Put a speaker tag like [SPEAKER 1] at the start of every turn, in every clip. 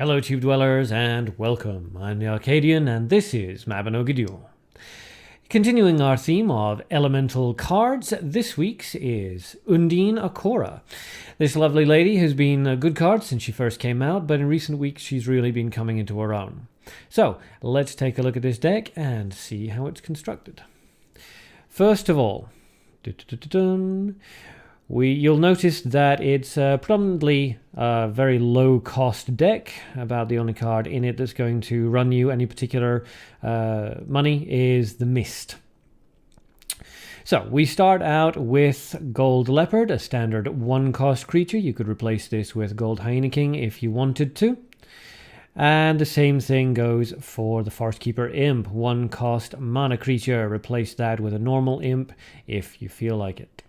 [SPEAKER 1] Hello Tube Dwellers and welcome. I'm the Arcadean and this is Mabinogi Duel. Continuing our theme of elemental cards, this week's is Undine Aquora. This lovely lady has been a good card since she first came out, but in recent weeks she's really been coming into her own. So let's take a look at this deck and see how it's constructed. First of all, you'll notice that it's predominantly a very low-cost deck. About the only card in it that's going to run you any particular money is the Mist. So we start out with Gold Leopard, a standard one-cost creature. You could replace this with Gold Hyena King if you wanted to. And the same thing goes for the Forest Keeper Imp, one-cost mana creature. Replace that with a normal imp if you feel like it.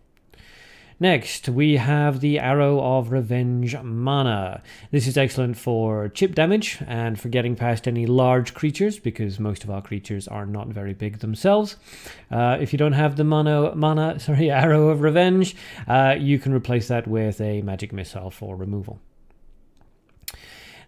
[SPEAKER 1] Next, we have the Arrow of Revenge mana. This is excellent for chip damage and for getting past any large creatures, because most of our creatures are not very big themselves. If you don't have the Arrow of Revenge, you can replace that with a Magic Missile for removal.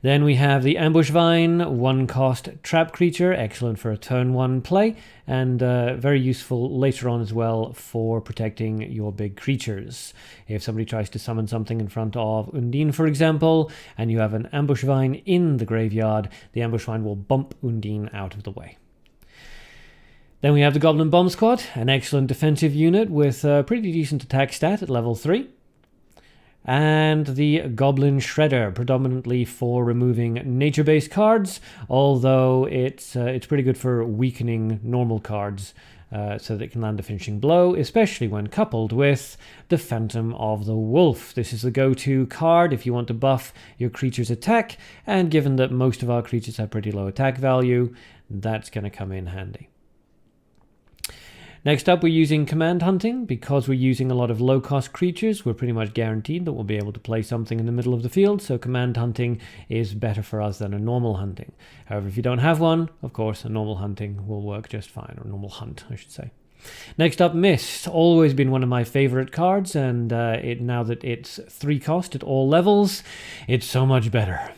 [SPEAKER 1] Then we have the Ambush Vine, one-cost trap creature, excellent for a turn 1 play, and very useful later on as well for protecting your big creatures. If somebody tries to summon something in front of Undine, for example, and you have an Ambush Vine in the graveyard, the Ambush Vine will bump Undine out of the way. Then we have the Goblin Bomb Squad, an excellent defensive unit with a pretty decent attack stat at level 3. And the Goblin Shredder, predominantly for removing nature-based cards, although it's pretty good for weakening normal cards so that it can land a finishing blow, especially when coupled with the Phantom of the Wolf. This is the go-to card if you want to buff your creature's attack, and given that most of our creatures have pretty low attack value, that's going to come in handy. Next up, we're using Command Hunting. Because we're using a lot of low-cost creatures, we're pretty much guaranteed that we'll be able to play something in the middle of the field, so Command Hunting is better for us than a normal hunting. However, if you don't have one, of course, a normal hunting will work just fine, or normal hunt, I should say. Next up, Mist. Always been one of my favorite cards, and now that it's 3 cost at all levels, it's so much better.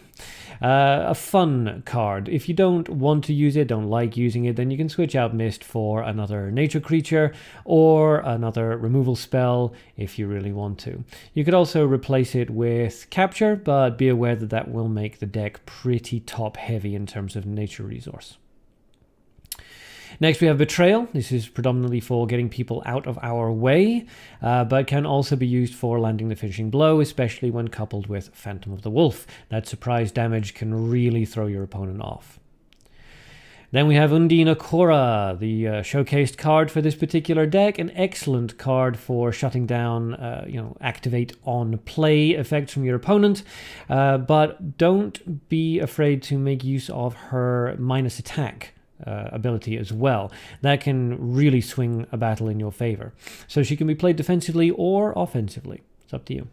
[SPEAKER 1] A fun card. If you don't want to use it, don't like using it, then you can switch out Mist for another nature creature or another removal spell if you really want to. You could also replace it with Capture, but be aware that that will make the deck pretty top heavy in terms of nature resource. Next we have Betrayal. This is predominantly for getting people out of our way, but can also be used for landing the finishing blow, especially when coupled with Phantom of the Wolf. That surprise damage can really throw your opponent off. Then we have Undine Aquora, the showcased card for this particular deck. An excellent card for shutting down, activate on play effects from your opponent. But don't be afraid to make use of her minus attack ability as well. That can really swing a battle in your favor. So she can be played defensively or offensively. It's up to you.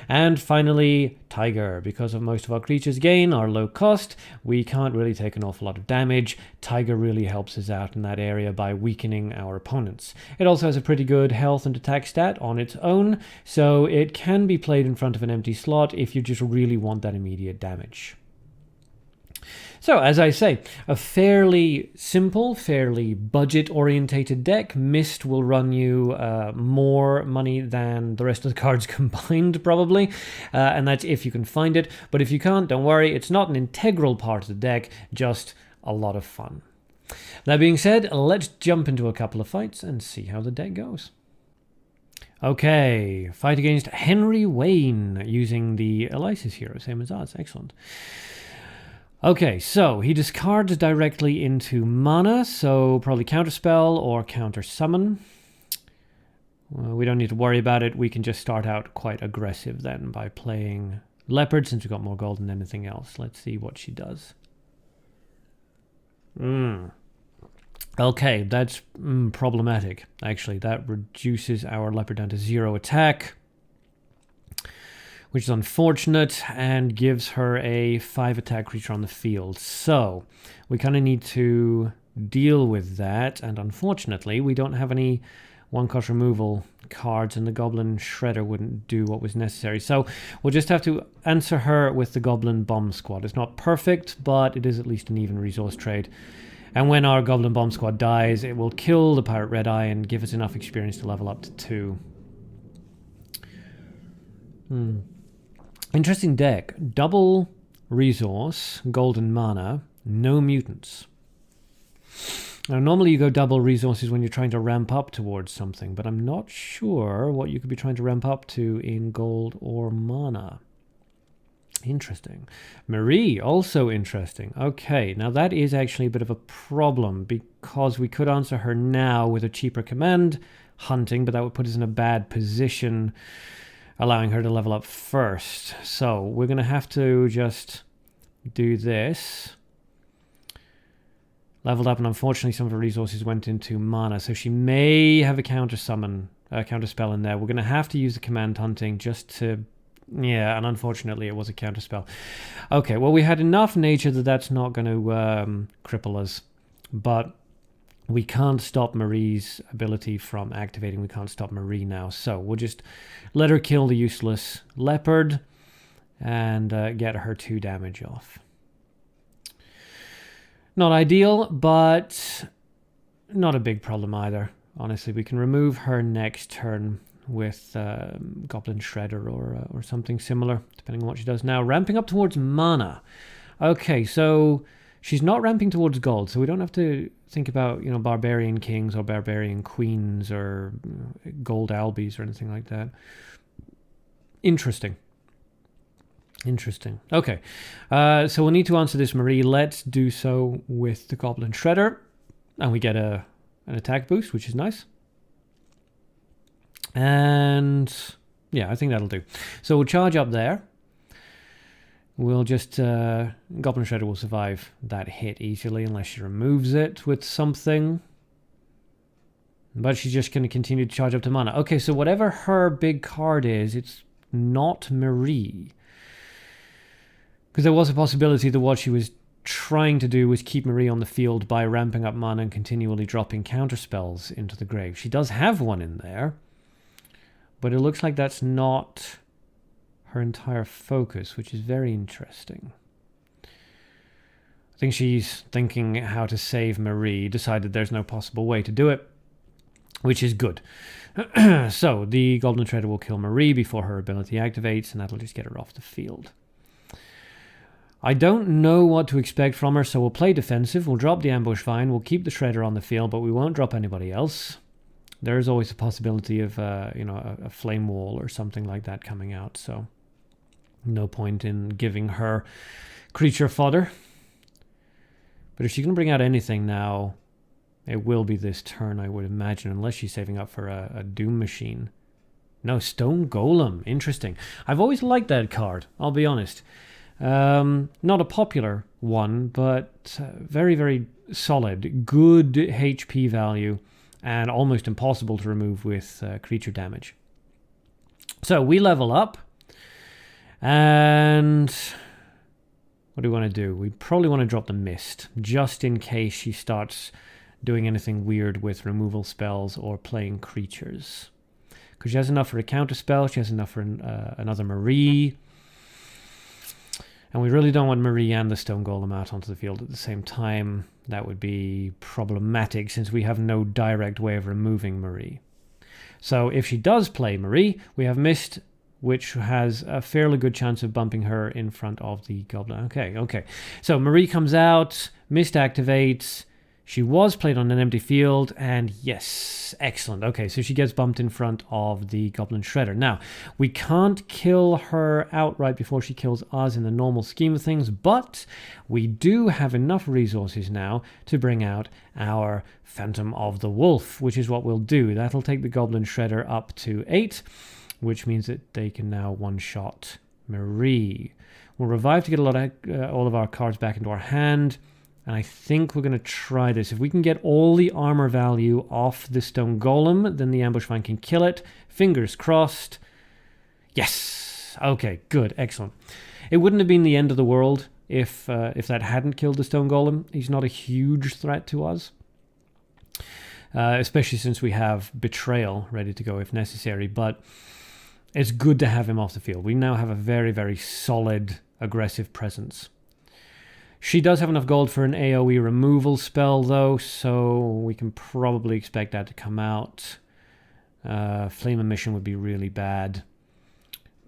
[SPEAKER 1] And finally, Tiger. Because of most of our creatures' gain are low cost, we can't really take an awful lot of damage. Tiger really helps us out in that area by weakening our opponents. It also has a pretty good health and attack stat on its own, so it can be played in front of an empty slot if you just really want that immediate damage. So, as I say, a fairly simple, fairly budget-orientated deck. Mist will run you more money than the rest of the cards combined, probably, and that's if you can find it. But if you can't, don't worry, it's not an integral part of the deck, just a lot of fun. That being said, let's jump into a couple of fights and see how the deck goes. Okay, fight against Henry Wayne using the Elysis hero, same as us, excellent. Okay, so he discards directly into mana, so probably counterspell or counter summon. We don't need to worry about it. We can just start out quite aggressive then by playing Leopard, since we've got more gold than anything else. Let's see what she does. Okay, that's problematic, actually. That reduces our Leopard down to 0 attack, which is unfortunate, and gives her a 5 attack creature on the field. So we kind of need to deal with that, and unfortunately we don't have any one-cost removal cards, and the Goblin Shredder wouldn't do what was necessary. So we'll just have to answer her with the Goblin Bomb Squad. It's not perfect, but it is at least an even resource trade. And when our Goblin Bomb Squad dies, it will kill the Pirate Red Eye and give us enough experience to level up to 2. Interesting deck. Double resource, golden mana, no mutants. Now, normally you go double resources when you're trying to ramp up towards something, but I'm not sure what you could be trying to ramp up to in gold or mana. Interesting. Marie, also interesting. Okay, now that is actually a bit of a problem because we could answer her now with a cheaper command, hunting, but that would put us in a bad position, allowing her to level up first. So we're going to have to just do this. Leveled up, and unfortunately some of her resources went into mana, so she may have a counter summon, counter spell in there. We're going to have to use the command hunting just to... Yeah, and unfortunately it was a counter spell. Okay, well, we had enough nature that that's not going to cripple us, but we can't stop Marie's ability from activating. We can't stop Marie now, so we'll just let her kill the useless leopard and get her 2 damage off. Not ideal, but not a big problem either. Honestly, we can remove her next turn with Goblin Shredder or something similar, depending on what she does. Now, ramping up towards mana. Okay, so she's not ramping towards gold, so we don't have to think about, you know, Barbarian Kings or Barbarian Queens or Gold Albies or anything like that. Interesting. Interesting. Okay, so we'll need to answer this Marie. Let's do so with the Goblin Shredder. And we get an attack boost, which is nice. And yeah, I think that'll do. So we'll charge up there. We'll just... Goblin Shredder will survive that hit easily unless she removes it with something. But she's just going to continue to charge up to mana. Okay, so whatever her big card is, it's not Marie. Because there was a possibility that what she was trying to do was keep Marie on the field by ramping up mana and continually dropping counterspells into the grave. She does have one in there, but it looks like that's not her entire focus, which is very interesting. I think she's thinking how to save Marie, decided there's no possible way to do it, which is good. So the Goblin Shredder will kill Marie before her ability activates, and that'll just get her off the field. I don't know what to expect from her, so we'll play defensive. We'll drop the Ambush Vine. We'll keep the Shredder on the field, but we won't drop anybody else. There is always a possibility of, you know, a Flame Wall or something like that coming out, so no point in giving her creature fodder. But if she's going to bring out anything now, it will be this turn, I would imagine, unless she's saving up for a Doom Machine. No, Stone Golem. Interesting. I've always liked that card, I'll be honest. Not a popular one, but very, very solid. Good HP value and almost impossible to remove with creature damage. So we level up. And what do we want to do? We probably want to drop the Mist, just in case she starts doing anything weird with removal spells or playing creatures. Because she has enough for a counter spell, she has enough for another Marie. And we really don't want Marie and the Stone Golem out onto the field at the same time. That would be problematic since we have no direct way of removing Marie. So if she does play Marie, we have Mist, which has a fairly good chance of bumping her in front of the Goblin. Okay. So Marie comes out, Mist activates. She was played on an empty field, and yes, excellent. Okay, so she gets bumped in front of the Goblin Shredder. Now, we can't kill her outright before she kills us in the normal scheme of things, but we do have enough resources now to bring out our Phantom of the Wolf, which is what we'll do. That'll take the Goblin Shredder up to 8, which means that they can now one-shot Marie. We'll revive to get all of our cards back into our hand. And I think we're going to try this. If we can get all the armor value off the Stone Golem, then the Ambush Vine can kill it. Fingers crossed. Yes! Okay, good, excellent. It wouldn't have been the end of the world if that hadn't killed the Stone Golem. He's not a huge threat to us. especially since we have Betrayal ready to go if necessary, but it's good to have him off the field. We now have a very, very solid, aggressive presence. She does have enough gold for an AoE removal spell, though, so we can probably expect that to come out. Flame Emission would be really bad,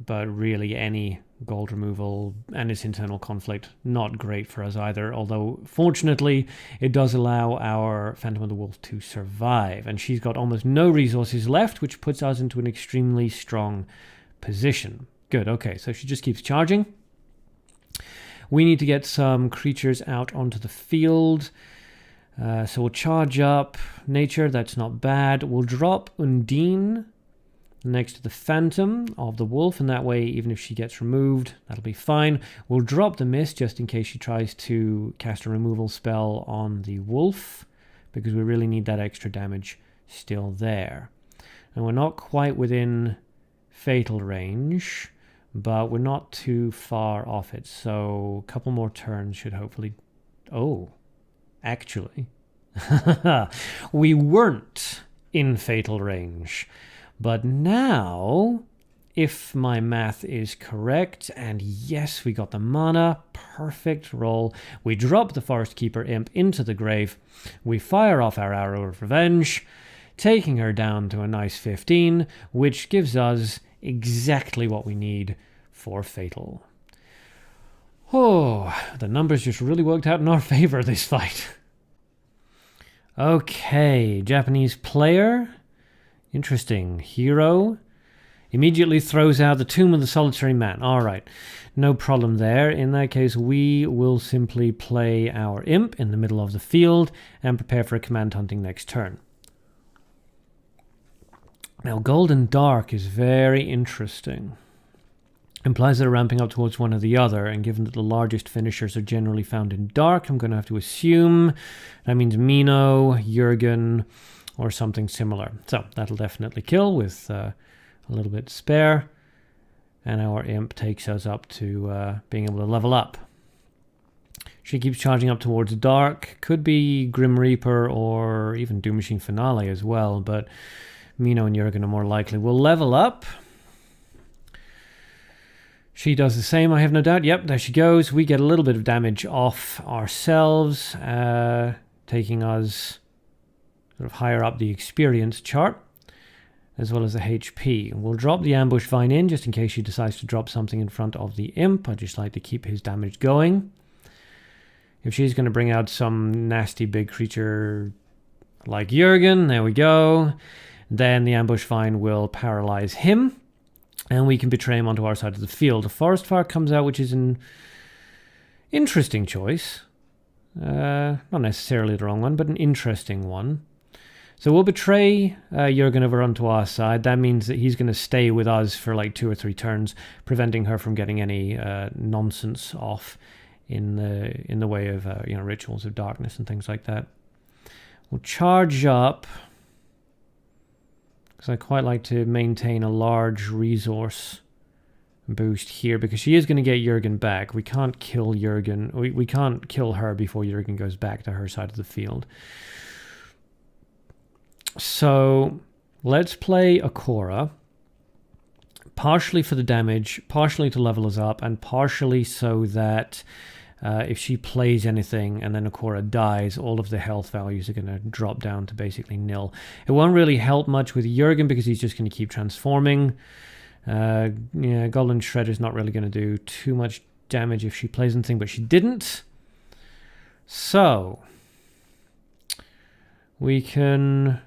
[SPEAKER 1] but really any gold removal and its internal conflict, not great for us either, although fortunately it does allow our Phantom of the Wolf to survive, and she's got almost no resources left, which puts us into an extremely strong position. Good, okay, so she just keeps charging. We need to get some creatures out onto the field. So we'll charge up Nature, that's not bad. We'll drop Undine next to the Phantom of the Wolf, and that way, even if she gets removed, that'll be fine. We'll drop the Mist just in case she tries to cast a removal spell on the Wolf, because we really need that extra damage still there. And we're not quite within fatal range, but we're not too far off it, so a couple more turns should hopefully... Oh, actually, we weren't in fatal range, but now, if my math is correct, and yes, we got the mana, perfect roll, we drop the Forest Keeper Imp into the grave, we fire off our Arrow of Revenge, taking her down to a nice 15, which gives us exactly what we need for fatal. Oh, the numbers just really worked out in our favor this fight. Okay, Japanese player. Interesting. Hero. Immediately throws out the Tomb of the Solitary Man. Alright, no problem there. In that case, we will simply play our Imp in the middle of the field and prepare for a command hunting next turn. Now, Golden Dark is very interesting. Implies they're ramping up towards one or the other, and given that the largest finishers are generally found in Dark, I'm going to have to assume that means Mino, Jurgen, or something similar. So that'll definitely kill with a little bit to spare, and our Imp takes us up to being able to level up. She keeps charging up towards Dark. Could be Grim Reaper or even Doom Machine Finale as well, but Mino and Jurgen are more likely. We'll level up. She does the same, I have no doubt. Yep, there she goes. We get a little bit of damage off ourselves, taking us sort of higher up the experience chart, as well as the HP. We'll drop the Ambush Vine in, just in case she decides to drop something in front of the Imp. I just like to keep his damage going. If she's going to bring out some nasty big creature like Jurgen, there we go, then the Ambush Vine will paralyze him, and we can betray him onto our side of the field. A Forest Fire comes out, which is an interesting choice. Not necessarily the wrong one, but an interesting one. So we'll betray Jurgen over onto our side. That means that he's going to stay with us for like 2 or 3 turns, preventing her from getting any nonsense off in the way of rituals of darkness and things like that. We'll charge up, because I quite like to maintain a large resource boost here, because she is going to get Jurgen back. We can't kill Jurgen. We can't kill her before Jurgen goes back to her side of the field. So let's play Aquora, partially for the damage, partially to level us up, and partially so that if she plays anything and then Aquora dies, all of the health values are going to drop down to basically nil. It won't really help much with Jurgen because he's just going to keep transforming. Golden Shredder's not really going to do too much damage if she plays anything, but she didn't. So we can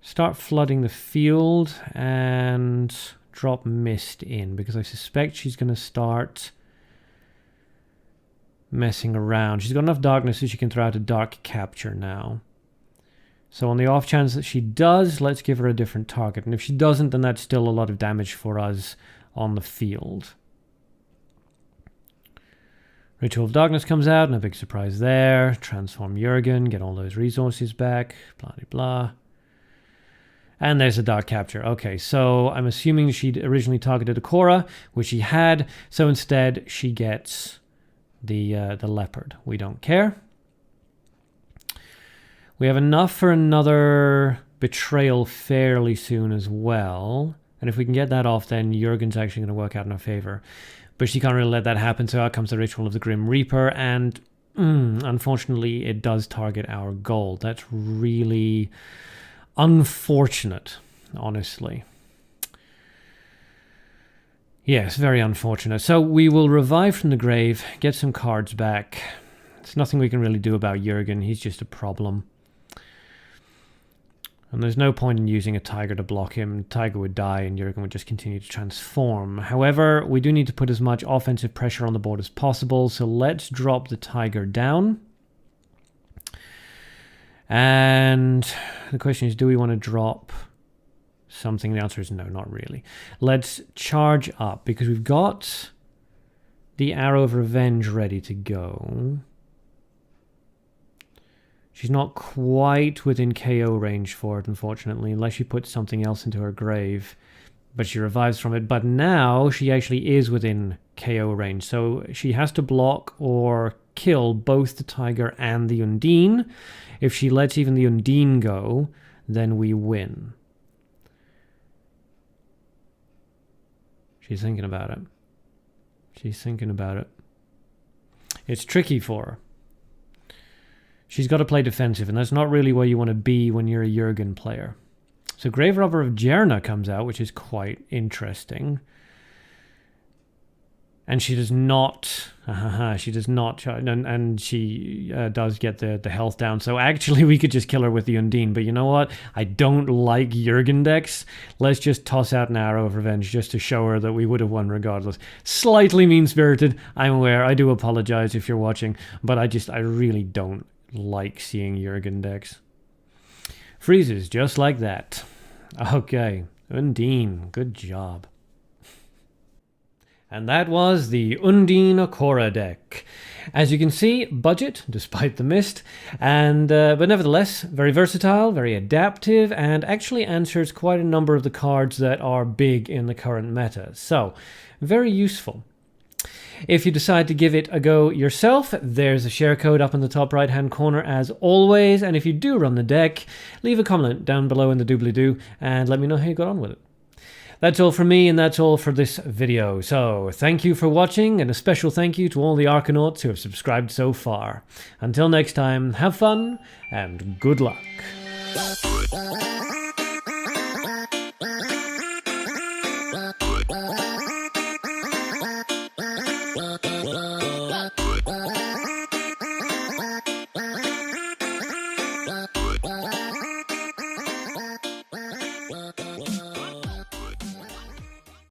[SPEAKER 1] start flooding the field and drop Mist in, because I suspect she's going to start messing around. She's got enough darkness so she can throw out a Dark Capture now. So on the off chance that she does, let's give her a different target. And if she doesn't, then that's still a lot of damage for us on the field. Ritual of Darkness comes out, no big surprise there. Transform Jurgen, get all those resources back, blah, blah, blah. And there's a Dark Capture. Okay, so I'm assuming she'd originally targeted Aquora, which she had. So instead, she gets the leopard. We don't care. We have enough for another betrayal fairly soon as well. And if we can get that off, then Jurgen's actually going to work out in our favor. But she can't really let that happen, so out comes the Ritual of the Grim Reaper, and unfortunately it does target our gold. That's really unfortunate, honestly. Yes, very unfortunate. So we will revive from the grave, get some cards back. There's nothing we can really do about Jurgen. He's just a problem. And there's no point in using a tiger to block him. Tiger would die and Jurgen would just continue to transform. However, we do need to put as much offensive pressure on the board as possible. So let's drop the tiger down. And the question is, do we want to drop something? The answer is no, not really. Let's charge up because we've got the Arrow of Revenge ready to go. She's not quite within KO range for it, unfortunately, unless she puts something else into her grave. But she revives from it. But now she actually is within KO range. So she has to block or kill both the tiger and the Undine. If she lets even the Undine go, then we win. She's thinking about it. She's thinking about it. It's tricky for her. She's got to play defensive, and that's not really where you want to be when you're a Jurgen player. So Grave Robber of Jerna comes out, which is quite interesting. And she does not... she does not... And she does get the health down. So actually we could just kill her with the Undine. But you know what? I don't like Jurgen decks. Let's just toss out an Arrow of Revenge just to show her that we would have won regardless. Slightly mean-spirited. I'm aware. I do apologize if you're watching. But I really don't like seeing Jurgen decks. Freezes just like that. Okay, Undine, good job. And that was the Undine Aquora deck. As you can see, budget, despite the mist, and but nevertheless, very versatile, very adaptive, and actually answers quite a number of the cards that are big in the current meta. So, very useful. If you decide to give it a go yourself, there's a share code up in the top right hand corner as always, and if you do run the deck, leave a comment down below in the doobly-doo and let me know how you got on with it. That's all from me, and that's all for this video. So, thank you for watching, and a special thank you to all the Arcanauts who have subscribed so far. Until next time, have fun, and good luck.